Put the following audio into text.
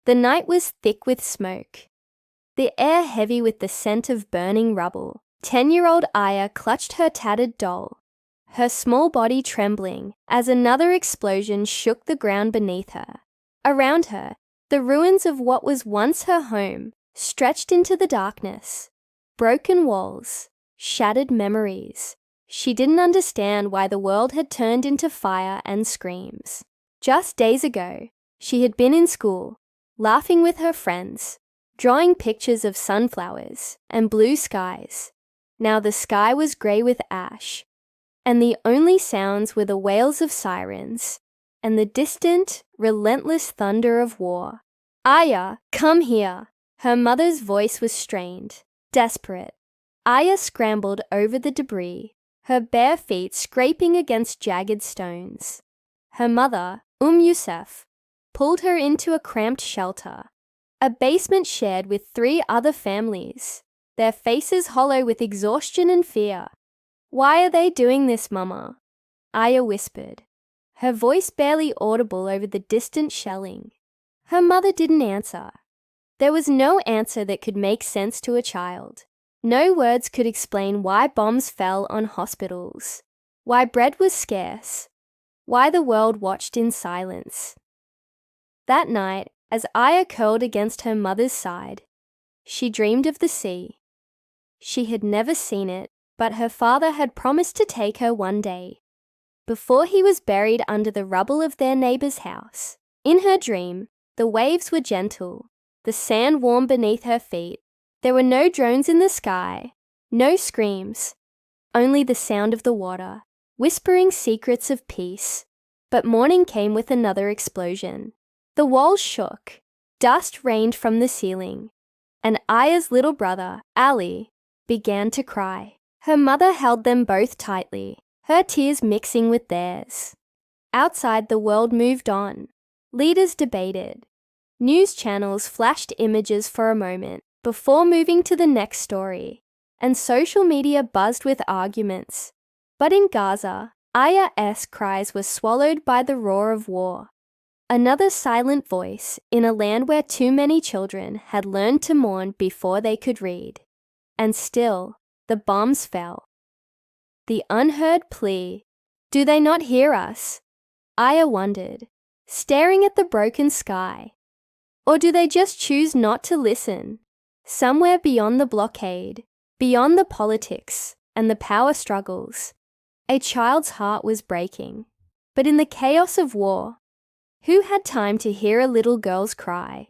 The night was thick with smoke, the air heavy with the scent of burning rubble. 10-year-old Aya clutched her tattered doll, her small body trembling as another explosion shook the ground beneath her. Around her, the ruins of what was once her home stretched into the darkness. Broken walls, shattered memories. She didn't understand why the world had turned into fire and screams. Just days ago, she had been in school, laughing with her friends, drawing pictures of sunflowers and blue skies. Now the sky was grey with ash, and the only sounds were the wails of sirens and the distant, relentless thunder of war. Aya, come here! Her mother's voice was strained, desperate. Aya scrambled over the debris, her bare feet scraping against jagged stones. Her mother, Youssef, pulled her into a cramped shelter, a basement shared with 3 other families, their faces hollow with exhaustion and fear. Why are they doing this, Mama? Aya whispered, her voice barely audible over the distant shelling. Her mother didn't answer. There was no answer that could make sense to a child. No words could explain why bombs fell on hospitals, why bread was scarce, why the world watched in silence. That night, as Aya curled against her mother's side, she dreamed of the sea. She had never seen it, but her father had promised to take her one day, before he was buried under the rubble of their neighbor's house. In her dream, the waves were gentle, the sand warm beneath her feet. There were no drones in the sky, no screams, only the sound of the water, whispering secrets of peace. But morning came with another explosion. The walls shook, dust rained from the ceiling, and Aya's little brother, Ali, began to cry. Her mother held them both tightly, her tears mixing with theirs. Outside, the world moved on. Leaders debated. News channels flashed images for a moment before moving to the next story, and social media buzzed with arguments. But in Gaza, Aya's cries were swallowed by the roar of war. Another silent voice in a land where too many children had learned to mourn before they could read. And still, the bombs fell. The unheard plea, do they not hear us? Aya wondered, staring at the broken sky. Or do they just choose not to listen? Somewhere beyond the blockade, beyond the politics and the power struggles, a child's heart was breaking. But in the chaos of war, who had time to hear a little girl's cry?